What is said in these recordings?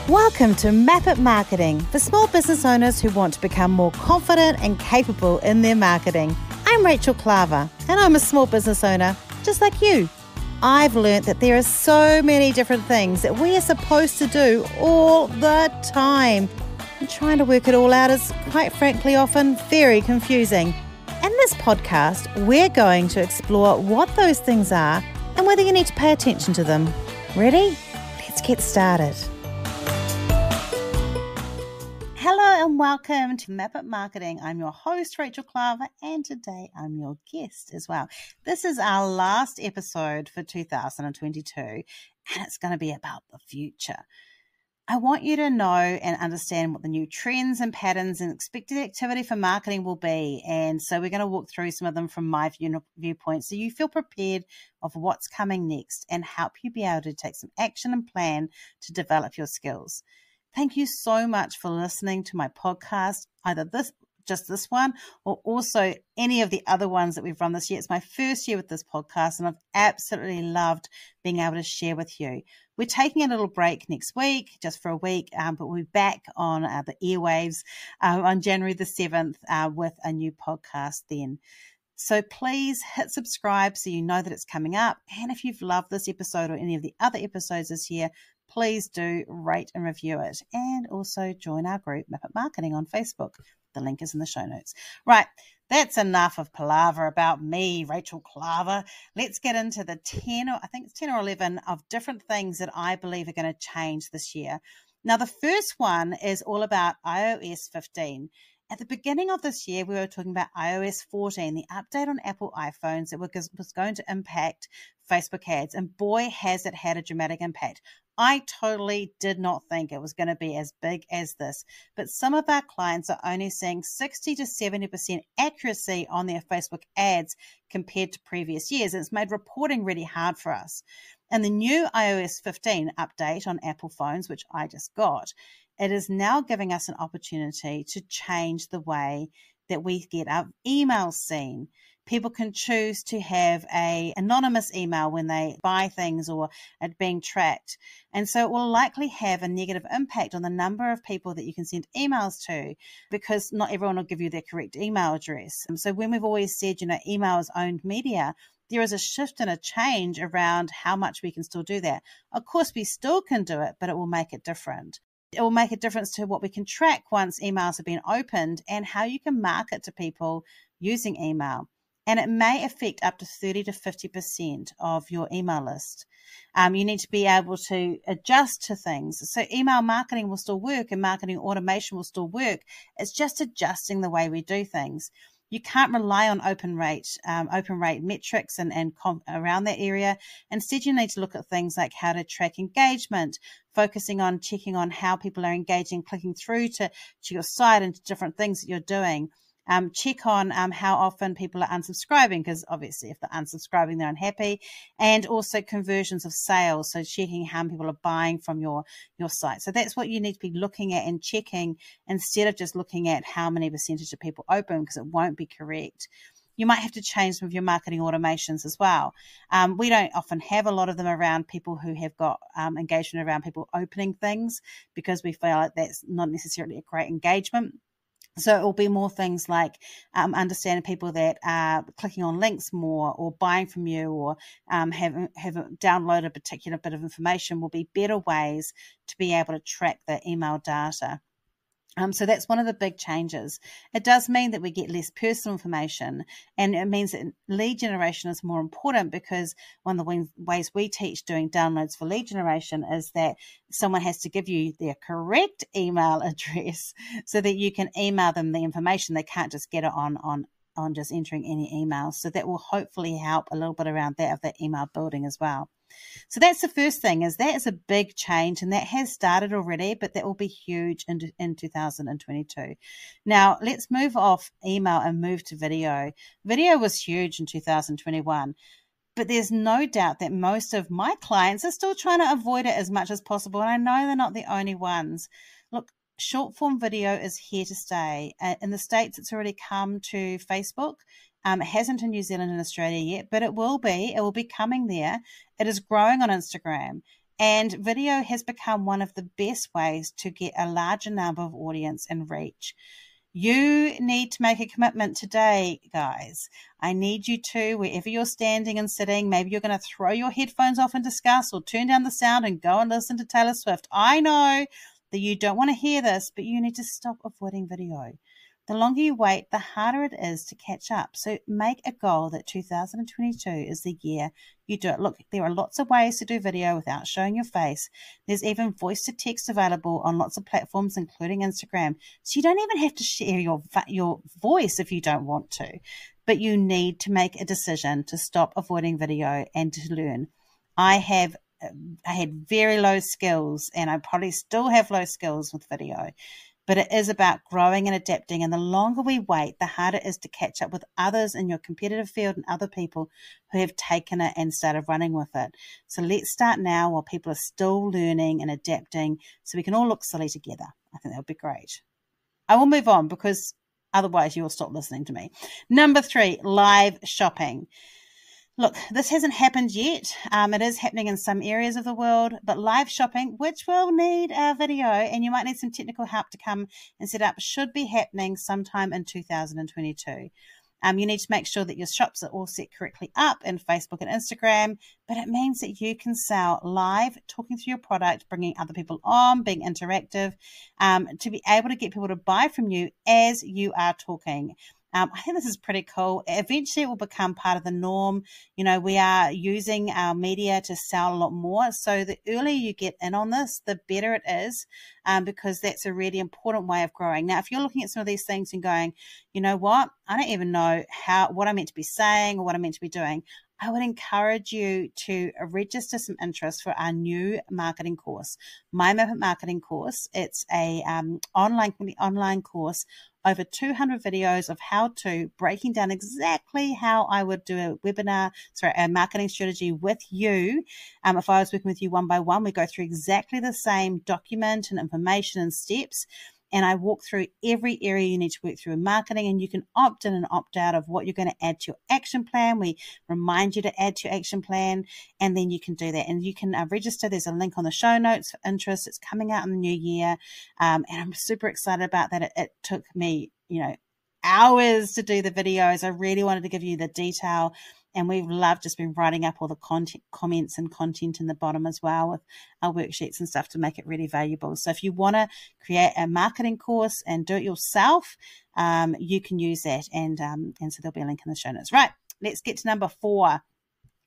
Welcome to Chatbot Marketing for small business owners who want to become more confident and capable in their marketing. I'm Rachel Klaver and I'm a small business owner just like you. I've learnt that there are so many different things that we are supposed to do all the time. And trying to work it all out is, quite frankly, often very confusing. In this podcast, we're going to explore what those things are and whether you need to pay attention to them. Ready? Let's get started. Hello and welcome to Chatbot Marketing. I'm your host, Rachel Klaver, and today I'm your guest as well. This is our last episode for 2022, and it's going to be about the future. I want you to know and understand what the new trends and patterns and expected activity for marketing will be. And so we're going to walk through some of them from my viewpoint so you feel prepared of what's coming next and help you be able to take some action and plan to develop your skills. Thank you so much for listening to my podcast, either just this one or also any of the other ones that we've run this year. It's my first year with this podcast and I've absolutely loved being able to share with you. We're taking a little break next week, just for a week, but we'll be back on the airwaves on January the 7th with a new podcast then. So please hit subscribe so you know that it's coming up. And if you've loved this episode or any of the other episodes this year, please do rate and review it. And also join our group, Chatbot Marketing, on Facebook. The link is in the show notes. Right, that's enough of palaver about me, Rachel Klaver. Let's get into the 10 or 11 of different things that I believe are going to change this year. Now, the first one is all about iOS 15. At the beginning of this year, we were talking about iOS 14, the update on Apple iPhones that was going to impact Facebook ads. And boy, has it had a dramatic impact. I totally did not think it was going to be as big as this. But some of our clients are only seeing 60 to 70% accuracy on their Facebook ads compared to previous years. It's made reporting really hard for us. And the new iOS 15 update on Apple phones, which I just got, it is now giving us an opportunity to change the way that we get our emails seen. People can choose to have an anonymous email when they buy things or it being tracked. And so it will likely have a negative impact on the number of people that you can send emails to because not everyone will give you their correct email address. And so when we've always said, email is owned media, there is a shift and a change around how much we can still do that. Of course, we still can do it, but it will make it different. It will make a difference to what we can track once emails have been opened and how you can market to people using email. And it may affect up to 30 to 50% of your email list. You need to be able to adjust to things. So email marketing will still work and marketing automation will still work. It's just adjusting the way we do things. You can't rely on open rate metrics and around that area. Instead, you need to look at things like how to track engagement, focusing on checking on how people are engaging, clicking through to your site and to different things that you're doing. Check on how often people are unsubscribing, because obviously if they're unsubscribing, they're unhappy, and also conversions of sales. So checking how people are buying from your site. So that's what you need to be looking at and checking instead of just looking at how many percentage of people open, because it won't be correct. You might have to change some of your marketing automations as well. We don't often have a lot of them around people who have got engagement around people opening things because we feel like that's not necessarily a great engagement. So it will be more things like understanding people that are clicking on links more or buying from you or have downloaded a particular bit of information will be better ways to be able to track the email data. So that's one of the big changes. It does mean that we get less personal information, and it means that lead generation is more important because one of the ways we teach doing downloads for lead generation is that someone has to give you their correct email address so that you can email them the information. They can't just get it on just entering any email. So that will hopefully help a little bit around that of that email building as well. So that's the first thing, is that is a big change, and that has started already, but that will be huge in 2022. Now, let's move off email and move to video. Video was huge in 2021, but there's no doubt that most of my clients are still trying to avoid it as much as possible, and I know they're not the only ones. Look, short form video is here to stay. In the States, it's already come to Facebook. It hasn't in New Zealand and Australia yet, but it will be. It will be coming there. It is growing on Instagram. And video has become one of the best ways to get a larger number of audience and reach. You need to make a commitment today, guys. I need you to, wherever you're standing and sitting, maybe you're going to throw your headphones off in disgust or turn down the sound and go and listen to Taylor Swift. I know that you don't want to hear this, but you need to stop avoiding video. The longer you wait, the harder it is to catch up. So make a goal that 2022 is the year you do it. Look, there are lots of ways to do video without showing your face. There's even voice to text available on lots of platforms, including Instagram. So you don't even have to share your voice if you don't want to. But you need to make a decision to stop avoiding video and to learn. I had very low skills, and I probably still have low skills with video. But it is about growing and adapting. And the longer we wait, the harder it is to catch up with others in your competitive field and other people who have taken it and started running with it. So let's start now while people are still learning and adapting so we can all look silly together. I think that would be great. I will move on because otherwise you will stop listening to me. Number 3, live shopping. Look, this hasn't happened yet. It is happening in some areas of the world, but live shopping, which will need a video and you might need some technical help to come and set up, should be happening sometime in 2022. You need to make sure that your shops are all set correctly up in Facebook and Instagram, but it means that you can sell live, talking through your product, bringing other people on, being interactive, to be able to get people to buy from you as you are talking. I think this is pretty cool. Eventually, it will become part of the norm. You know, we are using our media to sell a lot more. So the earlier you get in on this, the better it is, because that's a really important way of growing. Now, if you're looking at some of these things and going, you know what, I don't even know what I'm meant to be saying or what I'm meant to be doing, I would encourage you to register some interest for our new marketing course, My Method Marketing course. It's a online course, over 200 videos of how to, breaking down exactly how I would do a marketing strategy with you. If I was working with you one by one, we go through exactly the same document and information and steps. And I walk through every area you need to work through in marketing, and you can opt in and opt out of what you're going to add to your action plan. We remind you to add to your action plan, and then you can do that. And you can register. There's a link on the show notes for interest. It's coming out in the new year. And I'm super excited about that. It took me, hours to do the videos. I really wanted to give you the detail. And we've loved just been writing up all the comments and content in the bottom as well with our worksheets and stuff to make it really valuable. So if you want to create a marketing course and do it yourself, you can use that. And so there'll be a link in the show notes. Right, let's get to number 4.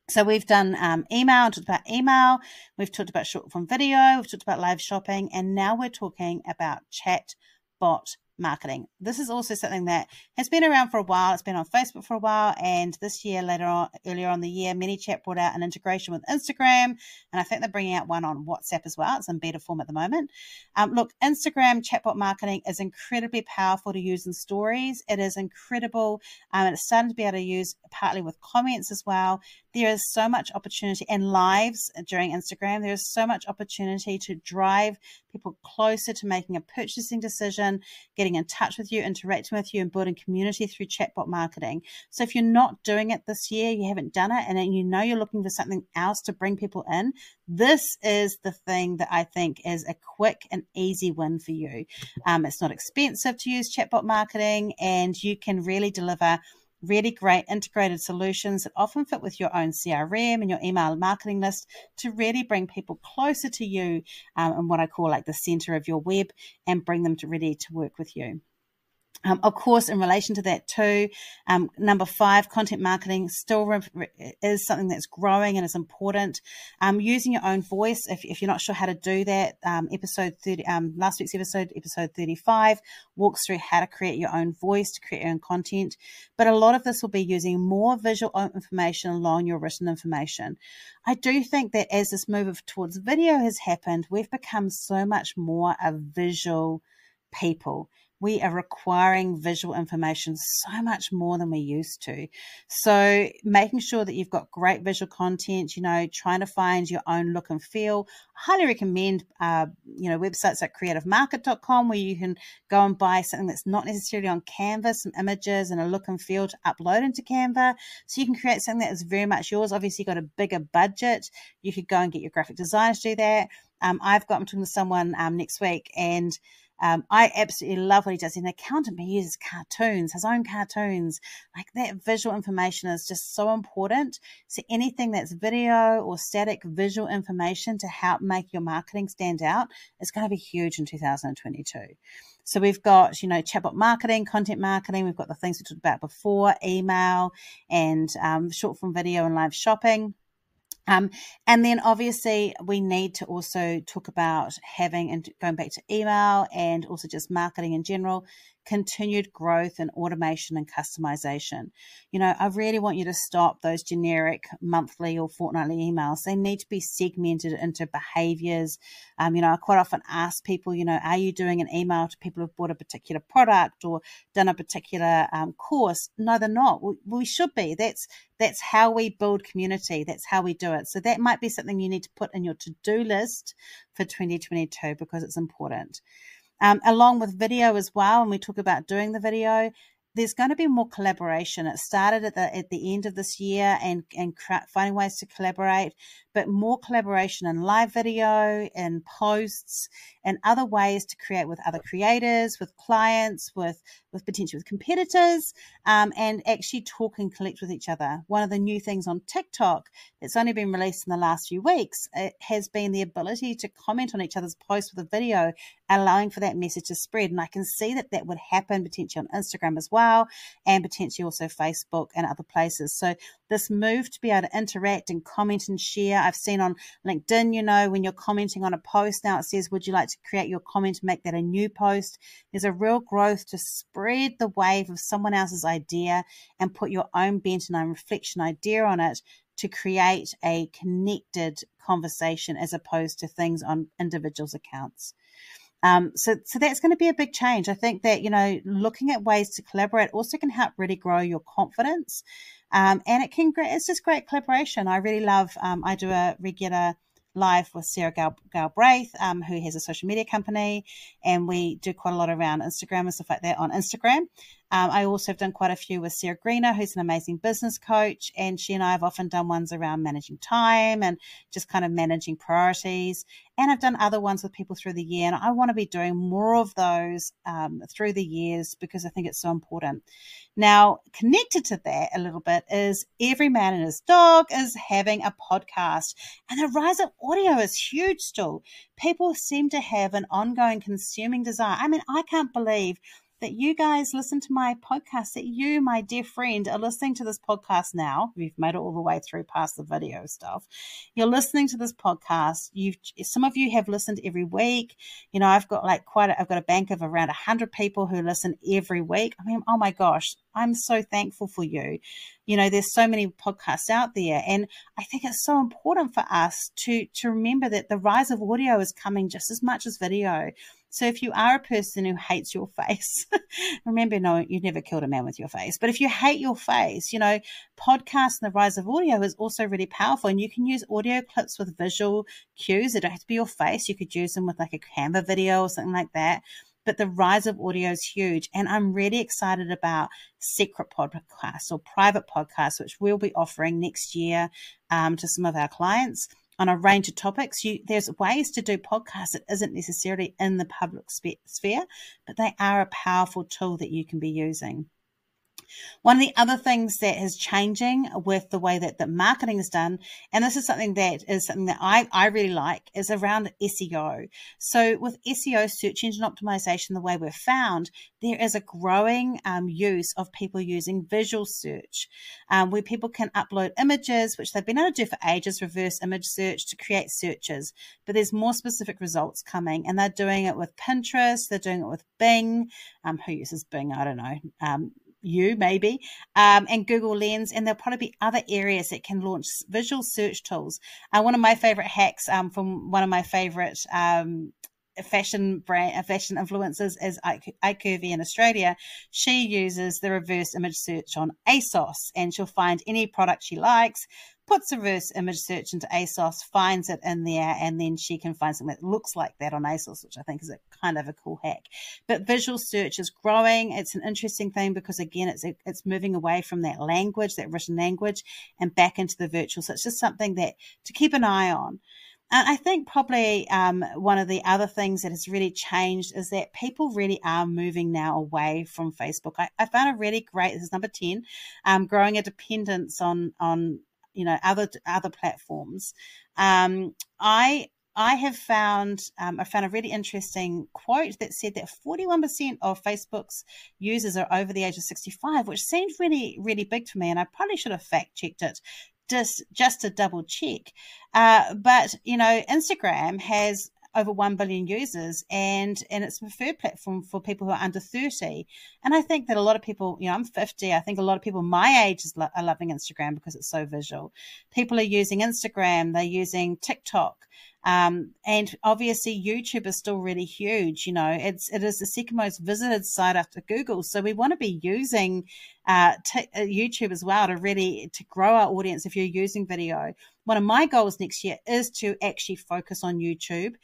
So we've done email, talked about email. We've talked about short form video. We've talked about live shopping. And now we're talking about chatbot marketing. This is also something that has been around for a while. It's been on Facebook for a while, and this year, earlier on the year, ManyChat brought out an integration with Instagram, and I think they're bringing out one on WhatsApp as well. It's in beta form at the moment. Look, Instagram chatbot marketing is incredibly powerful to use in stories. It is incredible, and it's starting to be able to use partly with comments as well. There is so much opportunity, and lives during Instagram, there is so much opportunity to drive people closer to making a purchasing decision, getting in touch with you, interacting with you, and building community through chatbot marketing. So if you're not doing it this year, you haven't done it, and then you're looking for something else to bring people in, this is the thing that I think is a quick and easy win for you. It's not expensive to use chatbot marketing, and you can really deliver really great integrated solutions that often fit with your own CRM and your email marketing list to really bring people closer to you and what I call like the center of your web, and bring them ready to work with you. Of course, in relation to that too, number 5, content marketing still is something that's growing and is important. Using your own voice, if you're not sure how to do that, last week's episode 35, walks through how to create your own voice to create your own content. But a lot of this will be using more visual information along your written information. I do think that as this move towards video has happened, we've become so much more a visual people. we are requiring visual information so much more than we used to. So making sure that you've got great visual content, trying to find your own look and feel. I highly recommend, websites like creativemarket.com, where you can go and buy something that's not necessarily on Canva, some images and a look and feel to upload into Canva. So you can create something that is very much yours. Obviously, you've got a bigger budget. You could go and get your graphic designer to do that. I'm talking to someone next week, and I absolutely love what he does. He's an accountant, but he uses cartoons, his own cartoons. Like, that visual information is just so important. So anything that's video or static visual information to help make your marketing stand out is going to be huge in 2022. So we've got, chatbot marketing, content marketing. We've got the things we talked about before, email and short form video and live shopping. And then obviously we need to also talk about having, and going back to email and also just marketing in general, continued growth and automation and customization. I really want you to stop those generic monthly or fortnightly emails. They need to be segmented into behaviors. I quite often ask people, are you doing an email to people who've bought a particular product or done a particular course? No, they're not. We should be. That's how we build community. That's how we do it. So that might be something you need to put in your to-do list for 2022, because it's important. Along with video as well, and we talk about doing the video, there's going to be more collaboration. It started at the end of this year and finding ways to collaborate, but more collaboration in live video and posts and other ways to create with other creators, with clients, with potentially with competitors, and actually talk and collect with each other. One of the new things on TikTok that's only been released in the last few weeks, it has been the ability to comment on each other's posts with a video, allowing for that message to spread. And I can see that would happen potentially on Instagram as well, and potentially also Facebook and other places. So this move to be able to interact and comment and share. I've seen on LinkedIn, when you're commenting on a post, now it says, would you like to create your comment and make that a new post? There's a real growth to spread the wave of someone else's idea and put your own bent and own reflection idea on it to create a connected conversation, as opposed to things on individuals' accounts. So that's going to be a big change. I think that, looking at ways to collaborate also can help really grow your confidence. And it's just great collaboration. I really love, I do a regular live with Sarah Galbraith, who has a social media company, and we do quite a lot around Instagram and stuff like that on Instagram. I also have done quite a few with Sarah Greener, who's an amazing business coach, and she and I have often done ones around managing time and just kind of managing priorities. And I've done other ones with people through the year, and I want to be doing more of those through the years, because I think it's so important. Now, connected to that a little bit is every man and his dog is having a podcast, and the rise of audio is huge still. People seem to have an ongoing consuming desire. I mean, I can't believe that you guys listen to my podcast, that you, my dear friend, are listening to this podcast now. We've made it all the way through past the video stuff. You're listening to this podcast. Some of you have listened every week. I've got I've got a bank of around 100 people who listen every week. I mean, oh my gosh, I'm so thankful for you. There's so many podcasts out there, and I think it's so important for us to remember that the rise of audio is coming just as much as video. So if you are a person who hates your face, remember, no, you've never killed a man with your face. But if you hate your face, podcasts and the rise of audio is also really powerful. And you can use audio clips with visual cues. It don't have to be your face. You could use them with like a Canva video or something like that. But the rise of audio is huge. And I'm really excited about secret podcasts or private podcasts, which we'll be offering next year to some of our clients on a range of topics. There's ways to do podcasts that isn't necessarily in the public sphere, but they are a powerful tool that you can be using. One of the other things that is changing with the way that the marketing is done, and this is something that I really like, is around SEO. So with SEO, search engine optimization, the way we're found, there is a growing use of people using visual search, where people can upload images, which they've been able to do for ages, reverse image search, to create searches. But there's more specific results coming, and they're doing it with Pinterest, they're doing it with Bing. Who uses Bing? I don't know. You maybe, and Google Lens, and there'll probably be other areas that can launch visual search tools. One of my favorite hacks from one of my favorite fashion influencers is iCurvy in Australia. She uses the reverse image search on ASOS, and she'll find any product she likes, puts a reverse image search into ASOS, finds it in there, and then she can find something that looks like that on ASOS, which I think is a kind of a cool hack. But visual search is growing. It's an interesting thing because, again, it's moving away from that language, that written language, and back into the virtual. So it's just something that to keep an eye on. I think probably one of the other things that has really changed is that people really are moving now away from Facebook. I found it really great. This is number 10, growing a dependence on other platforms. I found a really interesting quote that said that 41% of Facebook's users are over the age of 65, which seemed really, really big to me, and I probably should have fact checked it just to double check. But Instagram has over 1 billion users, and it's a preferred platform for people who are under 30. And I think that a lot of people, I'm 50, I think a lot of people my age are loving Instagram because it's so visual. People are using Instagram, they're using TikTok. And obviously YouTube is still really huge. It is the second most visited site after Google. So we want to be using YouTube as well to grow our audience. If you're using video, one of my goals next year is to actually focus on YouTube,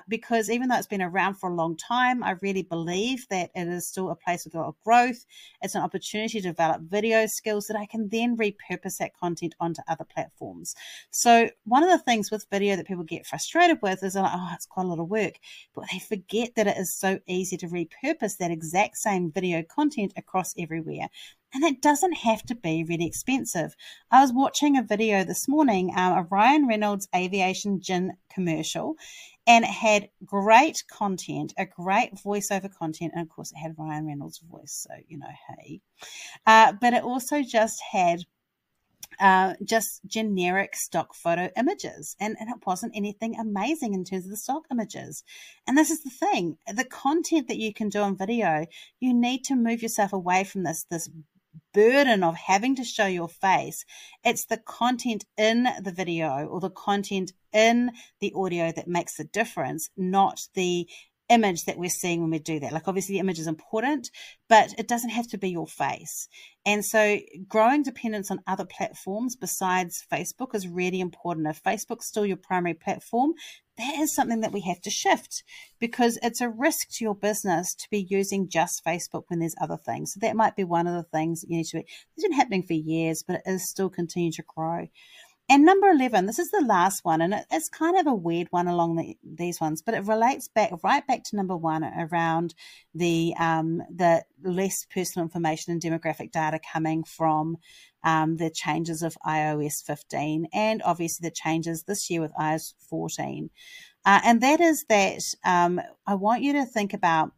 because even though it's been around for a long time, I really believe that it is still a place with a lot of growth. It's an opportunity to develop video skills that I can then repurpose that content onto other platforms. So one of the things with video that people get frustrated with is like, it's quite a lot of work, but they forget that it is so easy to repurpose that exact same video content across everywhere. And it doesn't have to be really expensive. I was watching a video this morning, a Ryan Reynolds aviation gin commercial, and it had great content, a great voiceover content. And of course, it had Ryan Reynolds' voice. So, hey. But it also just had just generic stock photo images. And it wasn't anything amazing in terms of the stock images. And this is the thing, the content that you can do on video, you need to move yourself away from this burden of having to show your face. It's the content in the video or the content in the audio that makes the difference, not the image that we're seeing when we do that. Like, obviously the image is important, but it doesn't have to be your face. And so growing dependence on other platforms besides Facebook is really important. If Facebook's still your primary platform, that is something that we have to shift, because it's a risk to your business to be using just Facebook when there's other things. So that might be one of the things that you need to be. It's been happening for years, but it is still continuing to grow. And number 11, this is the last one, and it's kind of a weird one along these ones, but it relates right back to number 1 around the less personal information and demographic data coming from the changes of iOS 15 and obviously the changes this year with iOS 14. And that is that I want you to think about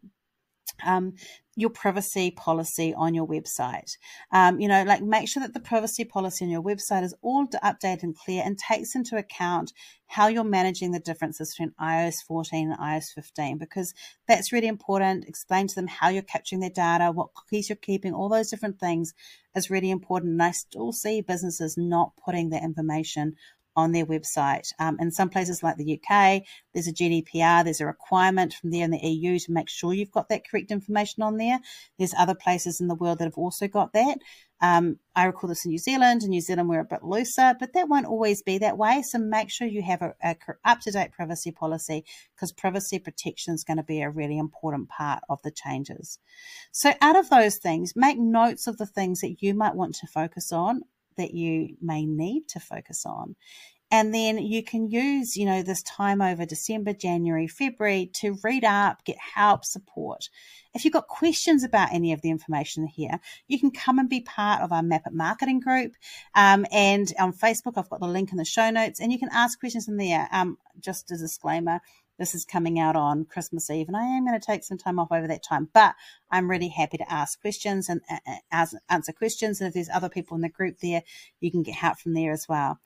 your privacy policy on your website. Make sure that the privacy policy on your website is all updated and clear and takes into account how you're managing the differences between iOS 14 and iOS 15, because that's really important. Explain to them how you're capturing their data, what cookies you're keeping, all those different things is really important. And I still see businesses not putting that information on their website. In some places like the UK, there's a GDPR, there's a requirement from there in the EU to make sure you've got that correct information on there. There's other places in the world that have also got that. I recall this in New Zealand. In New Zealand, we're a bit looser, but that won't always be that way. So make sure you have a up-to-date privacy policy, because privacy protection is going to be a really important part of the changes. So out of those things, make notes of the things that you might want to focus on, that you may need to focus on. And then you can use, this time over December, January, February to read up, get help, support. If you've got questions about any of the information here, you can come and be part of our Map It Marketing group. And on Facebook, I've got the link in the show notes, and you can ask questions in there. Just as a disclaimer, this is coming out on Christmas Eve, and I am going to take some time off over that time, but I'm really happy to ask questions and answer questions. And if there's other people in the group there, you can get help from there as well.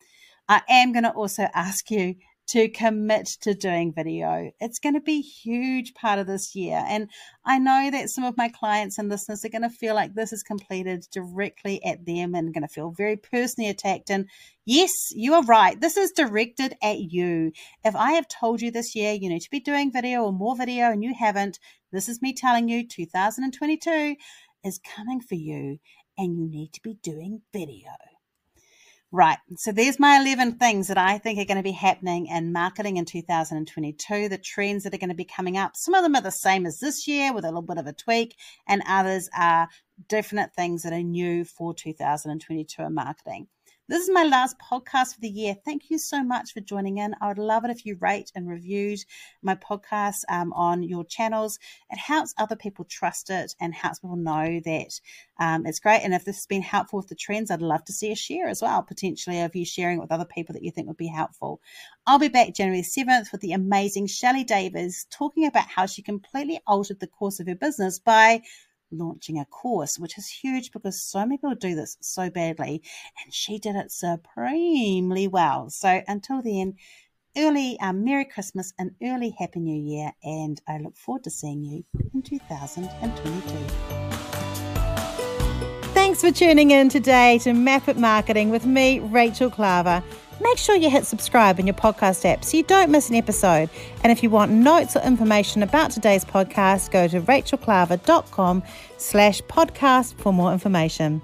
I am going to also ask you to commit to doing video. It's going to be a huge part of this year. And I know that some of my clients and listeners are going to feel like this is completed directly at them and going to feel very personally attacked. And yes, you are right. This is directed at you. If I have told you this year you need to be doing video or more video and you haven't, this is me telling you 2022 is coming for you and you need to be doing video. Right, so there's my 11 things that I think are going to be happening in marketing in 2022, the trends that are going to be coming up. Some of them are the same as this year with a little bit of a tweak, and others are definite things that are new for 2022 in marketing. This is my last podcast for the year. Thank you so much for joining in. I would love it if you rate and reviewed my podcast on your channels. It helps other people trust it and helps people know that it's great. And if this has been helpful with the trends, I'd love to see a share as well, potentially of you sharing it with other people that you think would be helpful. I'll be back January 7th with the amazing Shelley Davis talking about how she completely altered the course of her business by launching a course, which is huge because so many people do this so badly, and she did it supremely well. So until then, early Merry Christmas and early Happy New Year, and I look forward to seeing you in 2022. Thanks for tuning in today to Map It Marketing with me, Rachel Klaver. Make sure you hit subscribe in your podcast app so you don't miss an episode. And if you want notes or information about today's podcast, go to rachelklaver.com/podcast for more information.